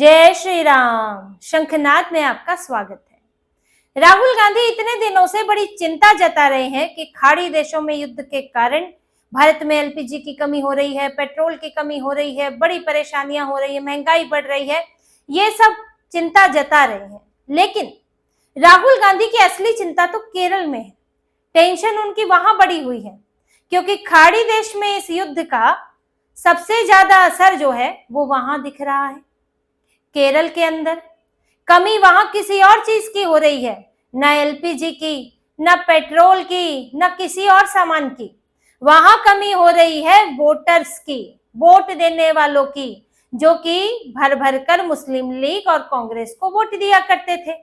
जय श्री राम। शंखनाद में आपका स्वागत है। राहुल गांधी इतने दिनों से बड़ी चिंता जता रहे हैं कि खाड़ी देशों में युद्ध के कारण भारत में एलपीजी की कमी हो रही है, पेट्रोल की कमी हो रही है, बड़ी परेशानियां हो रही है, महंगाई बढ़ रही है, ये सब चिंता जता रहे हैं। लेकिन राहुल गांधी की असली चिंता तो केरल में है। टेंशन उनकी वहां बढ़ी हुई है क्योंकि खाड़ी देश में इस युद्ध का सबसे ज्यादा असर जो है वो वहां दिख रहा है। केरल के अंदर कमी वहां किसी और चीज की हो रही है, न एलपीजी की, न पेट्रोल की, न किसी और सामान की। वहां कमी हो रही है वोटर्स की, वोट देने वालों की, जो कि भर भर कर मुस्लिम लीग और कांग्रेस को वोट दिया करते थे।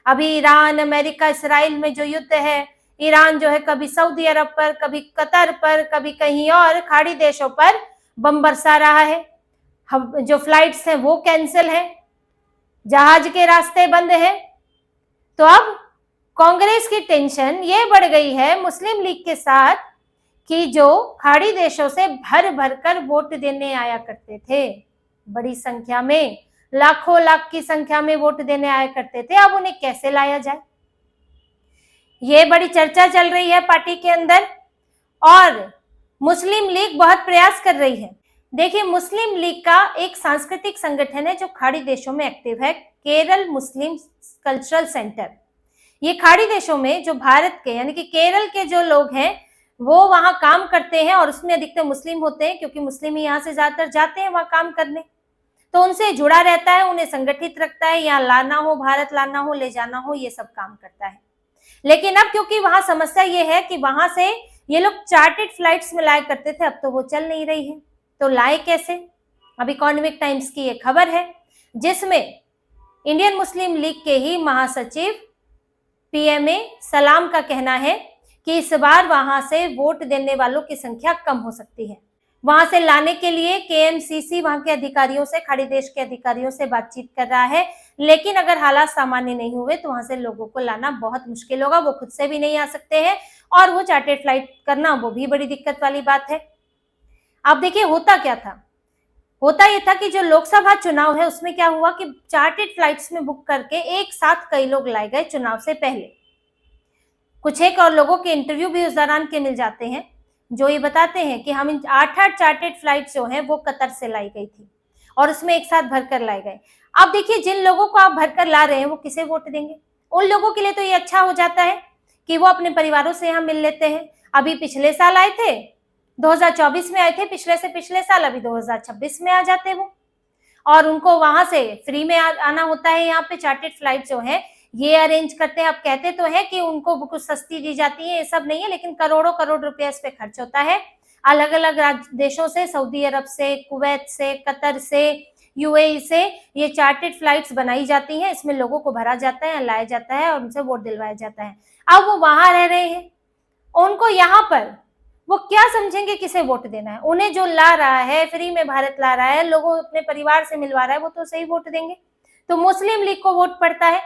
अभी ईरान, अमेरिका, इसराइल में जो युद्ध है, ईरान जो है कभी सऊदी अरब पर, कभी कतर पर, कभी कहीं और खाड़ी देशों पर बम बरसा रहा है। जो फ्लाइट्स हैं वो कैंसिल है, जहाज के रास्ते बंद है। तो अब कांग्रेस की टेंशन ये बढ़ गई है मुस्लिम लीग के साथ कि जो खाड़ी देशों से भर भर कर वोट देने आया करते थे, बड़ी संख्या में, लाखों लाख की संख्या में वोट देने आया करते थे, अब उन्हें कैसे लाया जाए, ये बड़ी चर्चा चल रही है पार्टी के अंदर। और मुस्लिम लीग बहुत प्रयास कर रही है। देखिए, मुस्लिम लीग का एक सांस्कृतिक संगठन है जो खाड़ी देशों में एक्टिव है, केरल मुस्लिम कल्चरल सेंटर। ये खाड़ी देशों में जो भारत के यानी कि केरल के जो लोग हैं वो वहां काम करते हैं और उसमें अधिकतर मुस्लिम होते हैं क्योंकि मुस्लिम ही यहाँ से ज्यादातर जाते हैं वहां काम करने। तो उनसे जुड़ा रहता है, उन्हें संगठित रखता है, यहाँ लाना हो, भारत लाना हो, ले जाना हो, ये सब काम करता है। लेकिन अब क्योंकि वहां समस्या ये है कि वहां से ये लोग चार्टेड फ्लाइट्स में लाया करते थे, अब तो वो चल नहीं रही है, तो लाए कैसे। अब इकोनॉमिक टाइम्स की ये खबर है जिसमें इंडियन मुस्लिम लीग के ही महासचिव पीएमए सलाम का कहना है कि इस बार वहां से वोट देने वालों की संख्या कम हो सकती है। वहां से लाने के लिए केएमसीसी वहां के अधिकारियों से, खाड़ी देश के अधिकारियों से बातचीत कर रहा है, लेकिन अगर हालात सामान्य नहीं हुए तो वहां से लोगों को लाना बहुत मुश्किल होगा। वो खुद से भी नहीं आ सकते हैं और वो चार्टेड फ्लाइट करना वो भी बड़ी दिक्कत वाली बात है। अब देखिए, होता क्या था, होता यह था कि जो लोकसभा चुनाव है उसमें क्या हुआ कि चार्टेड फ्लाइट्स में बुक करके एक साथ कई लोग लाए गए चुनाव से पहले। कुछ एक और लोगों के इंटरव्यू भी उस दौरान के मिल जाते हैं जो ये बताते हैं कि हम 8-8 चार्टेड फ्लाइट जो हैं वो कतर से लाई गई थी और उसमें एक साथ भरकर लाए गए। अब देखिए, जिन लोगों को आप भरकर ला रहे हैं वो किसे वोट देंगे? उन लोगों के लिए तो ये अच्छा हो जाता है कि वो अपने परिवारों से यहाँ मिल लेते हैं। अभी पिछले साल आए थे, 2024 में आए थे, पिछले से पिछले साल, अभी 2026 में आ जाते वो, और उनको वहां से फ्री में आना होता है। यहाँ पे चार्टेड फ्लाइट जो है ये अरेंज करते हैं। अब कहते तो है कि उनको कुछ सस्ती दी जाती है, ये सब नहीं है, लेकिन करोड़ों करोड़ रुपया इस पे खर्च होता है। अलग अलग देशों से, सऊदी अरब से, कुवैत से, कतर से, यूएई से ये चार्टेड फ्लाइट्स बनाई जाती हैं। इसमें लोगों को भरा जाता है, लाया जाता है और उनसे वोट दिलवाया जाता है। अब वो वहां रह रहे हैं, उनको यहाँ पर वो क्या समझेंगे किसे वोट देना है? उन्हें जो ला रहा है, फ्री में भारत ला रहा है, लोगों अपने परिवार से मिलवा रहा है, वो तो सही वोट देंगे। तो मुस्लिम लीग को वोट पड़ता है,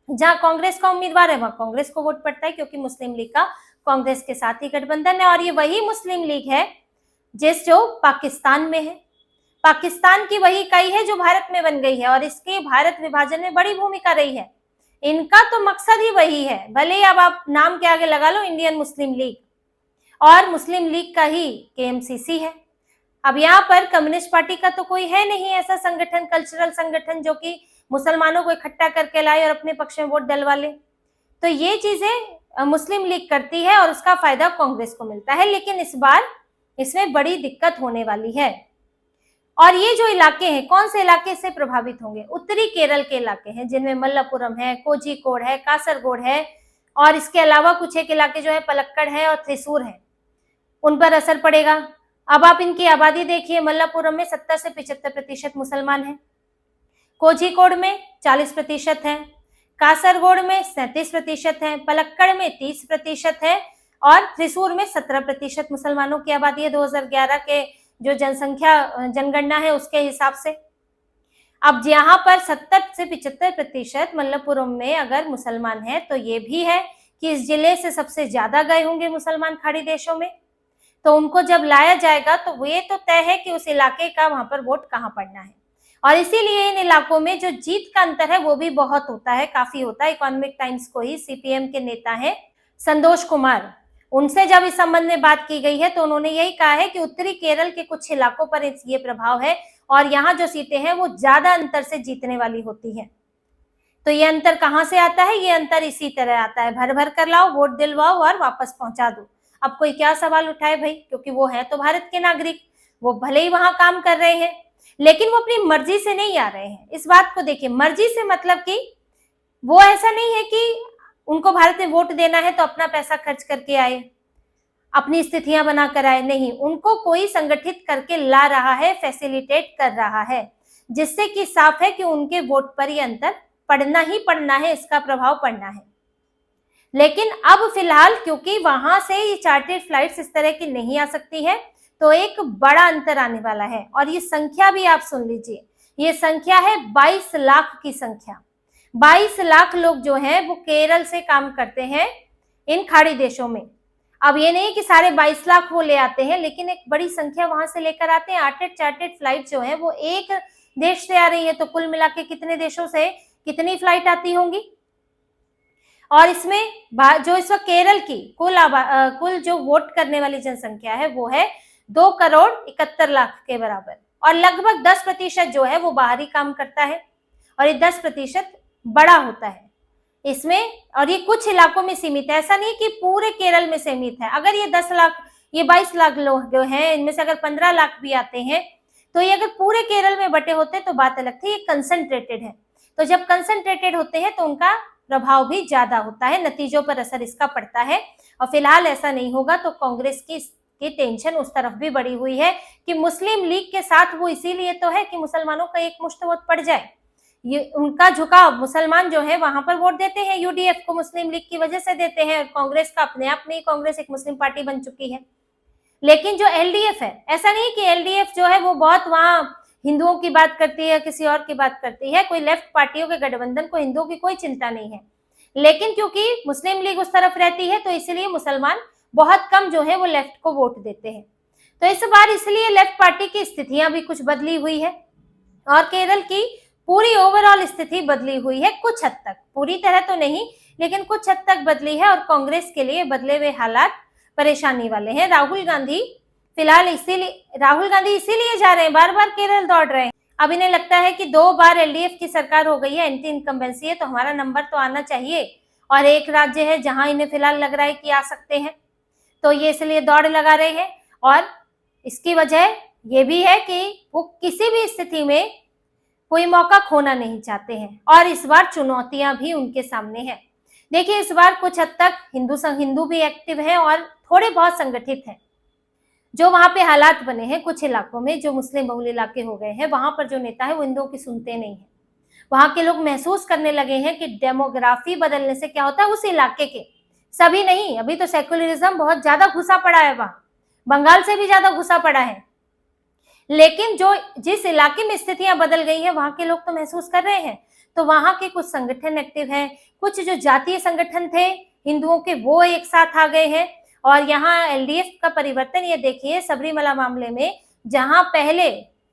जहां कांग्रेस का उम्मीदवार है वहां कांग्रेस को वोट पड़ता है, क्योंकि मुस्लिम लीग का कांग्रेस के साथ ही गठबंधन है। और ये वही मुस्लिम लीग है जो पाकिस्तान में है, पाकिस्तान की वही इकाई है जो भारत में बन गई है और इसके भारत विभाजन में बड़ी भूमिका रही है। इनका तो मकसद ही वही है, भले ही अब आप नाम के आगे लगा लो इंडियन मुस्लिम लीग, और मुस्लिम लीग का ही केएमसीसी है। अब यहाँ पर कम्युनिस्ट पार्टी का तो कोई है नहीं ऐसा संगठन, कल्चरल संगठन, जो कि मुसलमानों को इकट्ठा करके लाए और अपने पक्ष में वोट डलवा ले। तो ये चीजें मुस्लिम लीग करती है और उसका फायदा कांग्रेस को मिलता है। लेकिन इस बार इसमें बड़ी दिक्कत होने वाली है। और ये जो इलाके हैं, कौन से इलाके इससे प्रभावित होंगे? उत्तरी केरल के इलाके हैं जिनमें मल्लपुरम है, कोझिकोड है, कासरगोड है, और इसके अलावा कुछ एक इलाके जो है पलक्कड़ है और थ्रिसूर है, उन पर असर पड़ेगा। अब आप इनकी आबादी देखिए, मल्लपुरम में 70 से 75% मुसलमान हैं, कोझिकोड में 40% है, कासरगोड में 37% है, पलक्कड़ में 30% है और थ्रिसूर में 17% मुसलमानों की आबादी है 2011 के जो जनगणना है उसके हिसाब से। अब यहाँ पर 70 से 75% मल्लपुरम में अगर मुसलमान है तो ये भी है कि इस जिले से सबसे ज्यादा गए होंगे मुसलमान खाड़ी देशों में। तो उनको जब लाया जाएगा तो ये तो तय है कि उस इलाके का वहां पर वोट कहाँ पड़ना है। और इसीलिए इन इलाकों में जो जीत का अंतर है वो भी बहुत होता है, काफी होता है। इकोनॉमिक टाइम्स को ही सीपीएम के नेता हैं संतोष कुमार, उनसे जब इस संबंध में बात की गई है तो उन्होंने यही कहा है कि उत्तरी केरल के कुछ इलाकों पर ये प्रभाव है और यहाँ जो सीटें हैं वो ज्यादा अंतर से जीतने वाली होती हैं। तो ये अंतर कहाँ से आता है? ये अंतर इसी तरह आता है, भर भर कर लाओ, वोट दिलवाओ और वापस पहुंचा दो। अब कोई क्या सवाल उठाए भाई, क्योंकि वो है तो भारत के नागरिक, वो भले ही वहां काम कर रहे हैं लेकिन वो अपनी मर्जी से नहीं आ रहे हैं। इस बात को देखिए, मर्जी से मतलब कि वो ऐसा नहीं है कि उनको भारत में वोट देना है तो अपना पैसा खर्च करके आए, अपनी स्थितियां बनाकर आए, नहीं, उनको कोई संगठित करके ला रहा है, फैसिलिटेट कर रहा है, जिससे कि साफ है कि उनके वोट पर ये अंतर पड़ना ही पड़ना है, इसका प्रभाव पड़ना है। लेकिन अब फिलहाल क्योंकि वहां से ये चार्टर्ड फ्लाइट्स इस तरह की नहीं आ सकती है तो एक बड़ा अंतर आने वाला है। और ये संख्या भी आप सुन लीजिए, ये संख्या है 22 लाख की संख्या। 22 लाख लोग जो हैं वो केरल से काम करते हैं इन खाड़ी देशों में। अब ये नहीं कि सारे 22 लाख वो ले आते हैं, लेकिन एक बड़ी संख्या वहां से लेकर आते हैं। 8 चार्टर्ड फ्लाइट जो है वो एक देश से आ रही है, तो कुल मिला के कितने देशों से कितनी फ्लाइट आती होंगी। और इसमें जो इस वक्त केरल की कुल जो वोट करने वाली जनसंख्या है वो है 2,71,00,000 के बराबर, और लगभग 10% जो है वो बाहरी काम करता है, और ये 10% बड़ा होता है इसमें। और ये कुछ इलाकों में सीमित है, ऐसा नहीं कि पूरे केरल में सीमित है। अगर ये 10 लाख, ये 22 लाख लोग जो हैं, इनमें से अगर 15 लाख भी आते हैं तो ये अगर पूरे केरल में बटे होते तो बात अलग थी। ये कंसंट्रेटेड है, तो जब कंसंट्रेटेड होते हैं तो उनका प्रभाव भी ज्यादा होता है, नतीजों पर असर इसका पड़ता है। और फिलहाल ऐसा नहीं होगा तो कांग्रेस की टेंशन उस तरफ भी बढ़ी हुई है कि मुस्लिम लीग के साथ वो इसीलिए तो है कि मुसलमानों का एक मुश्त वोट पड़ जाए। ये उनका झुकाव, मुसलमान जो है वहां पर वोट देते हैं यूडीएफ को, मुस्लिम लीग की वजह से देते हैं। और कांग्रेस का अपने आप में ही कांग्रेस एक मुस्लिम पार्टी बन चुकी है। लेकिन जो एलडीएफ है, ऐसा नहीं कि एलडीएफ जो है वो बहुत वहां हिंदुओं की बात करती है, किसी और की बात करती है, कोई लेफ्ट पार्टियों के गठबंधन को हिंदुओं की कोई चिंता नहीं है। लेकिन क्योंकि मुस्लिम लीग उस तरफ रहती है तो इसलिए मुसलमान बहुत कम जो है वो लेफ्ट को वोट देते हैं। तो इस बार इसलिए लेफ्ट पार्टी की स्थितियां भी कुछ बदली हुई है और केरल की पूरी ओवरऑल स्थिति बदली हुई है, कुछ हद तक, पूरी तरह तो नहीं लेकिन कुछ हद तक बदली है। और कांग्रेस के लिए बदले हुए हालात परेशानी वाले हैं। राहुल गांधी इसीलिए जा रहे हैं, बार बार केरल दौड़ रहे हैं। अब इन्हें लगता है कि 2 बार एलडीएफ की सरकार हो गई है, एंटी इनकम्बेंसी है, तो हमारा नंबर तो आना चाहिए। और एक राज्य है जहां इन्हें फिलहाल लग रहा है कि आ सकते हैं, तो ये इसलिए दौड़ लगा रहे हैं। और इसकी वजह ये भी है कि वो किसी भी स्थिति में कोई मौका खोना नहीं चाहते हैं। और इस बार चुनौतियां भी उनके सामने हैं। देखिए, इस बार कुछ हद तक हिंदू भी एक्टिव हैं और थोड़े बहुत संगठित हैं। जो वहां पे हालात बने हैं कुछ इलाकों में, जो मुस्लिम बहुल इलाके हो गए हैं, वहां पर जो नेता है वो हिंदुओं की सुनते नहीं है। वहां के लोग महसूस करने लगे हैं कि डेमोग्राफी बदलने से क्या होता है उस इलाके के, सभी नहीं, अभी तो सेकुलरिज्म बहुत ज्यादा घुसा पड़ा है, वहां बंगाल से भी ज्यादा घुसा पड़ा है। लेकिन जो जिस इलाके में स्थितियां बदल गई हैं वहां के लोग तो महसूस कर रहे हैं। तो वहां के कुछ संगठन एक्टिव हैं, कुछ जो जातीय संगठन थे हिंदुओं के वो एक साथ आ गए हैं। और यहाँ एलडीएफ का परिवर्तन ये देखिए, सबरीमला मामले में जहां पहले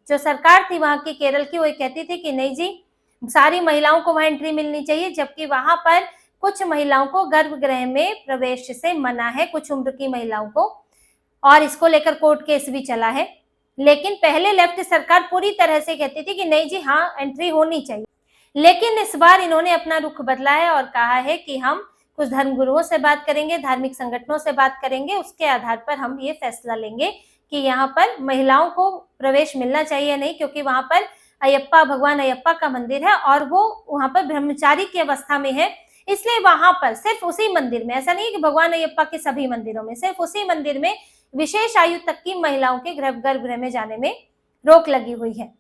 जो सरकार थी वहां की केरल की, वो कहती थी कि नहीं जी, सारी महिलाओं को वहां एंट्री मिलनी चाहिए, जबकि वहां पर कुछ महिलाओं को गर्भगृह में प्रवेश से मना है, कुछ उम्र की महिलाओं को, और इसको लेकर कोर्ट केस भी चला है। लेकिन पहले लेफ्ट सरकार पूरी तरह से कहती थी कि नहीं जी, हाँ एंट्री होनी चाहिए। लेकिन इस बार इन्होंने अपना रुख बदला है और कहा है कि हम कुछ धर्मगुरुओं से बात करेंगे, धार्मिक संगठनों से बात करेंगे, उसके आधार पर हम ये फैसला लेंगे कि यहाँ पर महिलाओं को प्रवेश मिलना चाहिए नहीं, क्योंकि वहां पर भगवान अयप्पा का मंदिर है और वो वहां पर ब्रह्मचारी की अवस्था में है। इसलिए वहां पर सिर्फ उसी मंदिर में, ऐसा नहीं कि भगवान अयप्पा के सभी मंदिरों में, सिर्फ उसी मंदिर में विशेष आयु तक की महिलाओं के गर्भगृह में जाने में रोक लगी हुई है।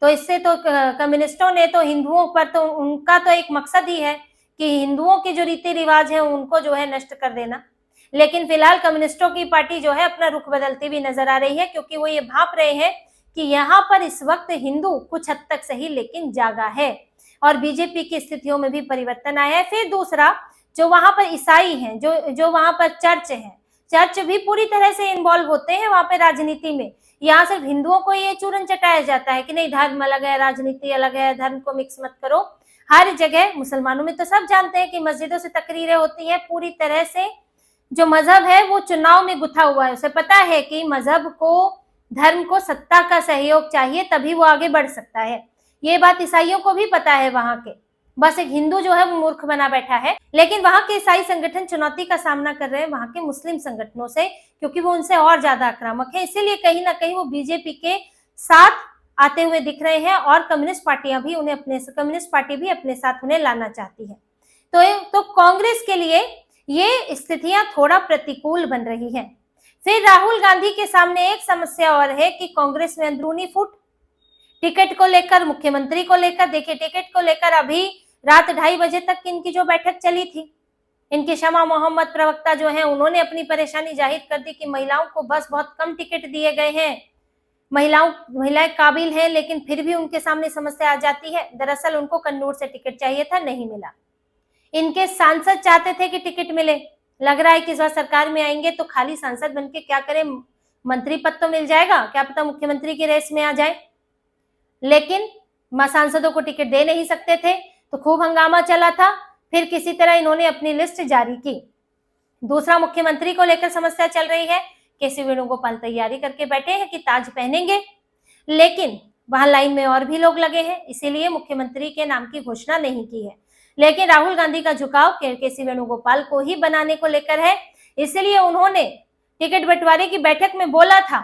तो इससे तो कम्युनिस्टों ने तो हिंदुओं पर, तो उनका तो एक मकसद ही है कि हिंदुओं के जो रीति रिवाज है उनको जो है नष्ट कर देना। लेकिन फिलहाल कम्युनिस्टों की पार्टी जो है अपना रुख बदलती भी नजर आ रही है, क्योंकि वो ये भाप रहे हैं कि यहाँ पर इस वक्त हिंदू कुछ हद तक सही लेकिन जागा है और बीजेपी की स्थितियों में भी परिवर्तन आया है। फिर दूसरा, जो वहां पर ईसाई हैं, जो वहां पर चर्च है, चर्च भी पूरी तरह से इन्वॉल्व होते हैं वहां पे राजनीति में। यहाँ सिर्फ हिंदुओं को ये चूरन चटाया जाता है कि नहीं, धर्म अलग है, राजनीति अलग है, धर्म को मिक्स मत करो। हर जगह मुसलमानों में तो सब जानते हैं कि मस्जिदों से तकरीरें होती हैं। पूरी तरह से जो मजहब है वो चुनाव में गुथा हुआ है। उसे पता है कि मजहब को, धर्म को सत्ता का सहयोग चाहिए, तभी वो आगे बढ़ सकता है। ये बात ईसाइयों को भी पता है वहां के, बस एक हिंदू जो है वो मूर्ख बना बैठा है। लेकिन वहां के ईसाई संगठन चुनौती का सामना कर रहे हैं वहां के मुस्लिम संगठनों से, क्योंकि वो उनसे और ज्यादा आक्रामक है। इसीलिए कहीं ना कहीं वो बीजेपी के साथ आते हुए दिख रहे हैं और कम्युनिस्ट पार्टियां भी उन्हें कम्युनिस्ट पार्टी भी अपने साथ उन्हें लाना चाहती है। तो कांग्रेस के लिए ये स्थितियां थोड़ा प्रतिकूल बन रही हैं। फिर राहुल गांधी के सामने एक समस्या और है कि कांग्रेस में अंदरूनी फूट, टिकट को लेकर, मुख्यमंत्री को लेकर। देखिए, टिकट को लेकर अभी रात 2:30 बजे तक इनकी जो बैठक चली थी, इनकी शमा मोहम्मद प्रवक्ता जो है उन्होंने अपनी परेशानी जाहिर कर दी कि महिलाओं को बस बहुत कम टिकट दिए गए हैं, महिलाएं काबिल हैं, लेकिन फिर भी उनके सामने समस्या आ जाती है। दरअसल उनको कन्नौज से टिकट चाहिए था, नहीं मिला। इनके सांसद चाहते थे कि टिकट मिले, लग रहा है कि इस बार सरकार में आएंगे तो खाली सांसद बनके क्या करें, मंत्री पद तो मिल जाएगा, क्या पता मुख्यमंत्री की रेस में आ जाए। लेकिन सांसदों को टिकट दे नहीं सकते थे, तो खूब हंगामा चला था। फिर किसी तरह इन्होंने अपनी लिस्ट जारी की। दूसरा, मुख्यमंत्री को लेकर समस्या चल रही है। केसी वेणुगोपाल तैयारी करके बैठे हैं कि ताज पहनेंगे, लेकिन वहां लाइन में और भी लोग लगे हैं, इसीलिए मुख्यमंत्री के नाम की घोषणा नहीं की है। लेकिन राहुल गांधी का झुकाव केसी वेणुगोपाल को ही बनाने को लेकर है। इसलिए उन्होंने टिकट बंटवारे की बैठक में बोला था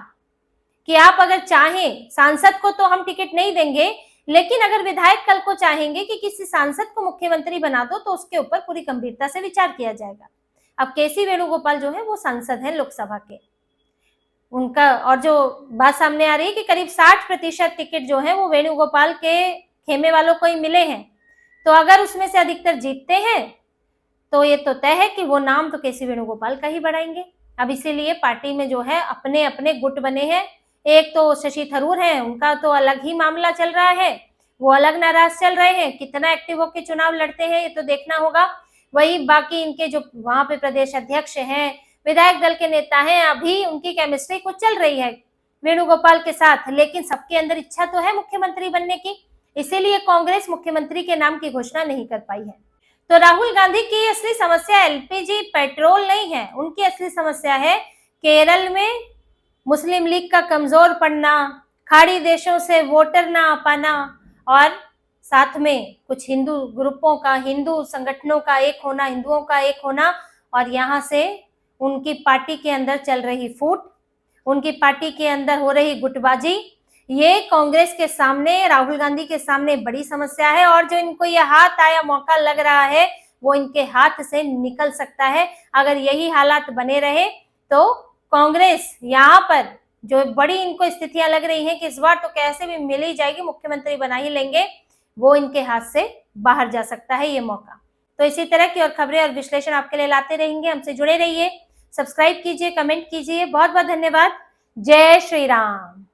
कि आप अगर चाहें, सांसद को तो हम टिकट नहीं देंगे, लेकिन अगर विधायक कल को चाहेंगे कि किसी सांसद को मुख्यमंत्री बना दो तो उसके ऊपर पूरी गंभीरता से विचार किया जाएगा। अब केसी वेणुगोपाल जो है वो सांसद हैं लोकसभा के, उनका, और जो बात सामने आ रही है कि करीब 60% टिकट जो है वो वेणुगोपाल के खेमे वालों को ही मिले हैं। तो अगर उसमें से अधिकतर जीतते हैं तो ये तो तय है कि वो नाम तो केसी वेणुगोपाल का ही बढ़ाएंगे। अब इसीलिए पार्टी में जो है अपने अपने गुट बने हैं। एक तो शशि थरूर हैं, उनका तो अलग ही मामला चल रहा है, वो अलग नाराज चल रहे हैं, कितना एक्टिव होकर चुनाव लड़ते हैं ये तो देखना होगा। वही बाकी इनके जो वहां पे प्रदेश अध्यक्ष हैं, विधायक दल के नेता हैं, अभी उनकी केमिस्ट्री कुछ चल रही है वेणुगोपाल के साथ, लेकिन सबके अंदर इच्छा तो है मुख्यमंत्री बनने की। इसीलिए कांग्रेस मुख्यमंत्री के नाम की घोषणा नहीं कर पाई है। तो राहुल गांधी की असली समस्या एलपीजी पेट्रोल नहीं है, उनकी असली समस्या है केरल में मुस्लिम लीग का कमजोर पड़ना, खाड़ी देशों से वोटर ना आ पाना, और साथ में कुछ हिंदू ग्रुपों का, हिंदू संगठनों का एक होना, हिंदुओं का एक होना, और यहाँ से उनकी पार्टी के अंदर चल रही फूट, उनकी पार्टी के अंदर हो रही गुटबाजी, ये कांग्रेस के सामने, राहुल गांधी के सामने बड़ी समस्या है। और जो इनको ये हाथ आया मौका लग रहा है वो इनके हाथ से निकल सकता है। अगर यही हालात बने रहे तो कांग्रेस यहाँ पर जो बड़ी इनको स्थितियां लग रही हैं कि इस बार तो कैसे भी मिल ही जाएगी, मुख्यमंत्री बना ही लेंगे, वो इनके हाथ से बाहर जा सकता है ये मौका। तो इसी तरह की और खबरें और विश्लेषण आपके लिए लाते रहेंगे, हमसे जुड़े रहिए, सब्सक्राइब कीजिए, कमेंट कीजिए। बहुत बहुत धन्यवाद। जय श्री राम।